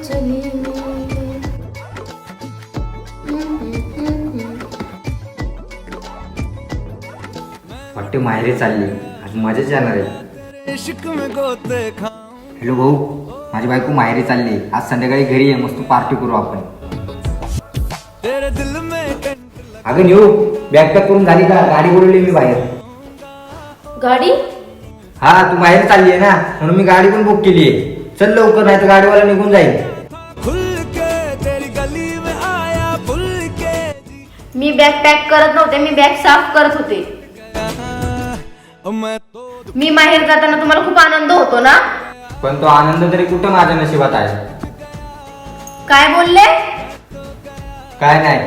चली वाटते माहेरी चालली, आज मजाच येणार आहे. हॅलो भाऊ, माझी बायको माहेरी चालली, आज संध्याकाळी घरी ये, मस्त पार्टी करू आपण. अगं नेऊ, बॅग पॅक करून झाली का? गाडी बोलवली मी बाहेर. गाडी? हा, तू बाहेर चालली आहे ना, म्हणून मी गाडी पण बुक केली आहे. चल लवकर, नाही तर गाडीवाला निघून जाईल. मी बॅग पॅक करत नव्हते, मी बॅग साफ करत होते. मी माहेर जाताना तुम्हाला खूप आनंद होतो ना? पण तो आनंद तरी कुठं माझ्या नशिबात आहे? काय बोलले? काय नाही.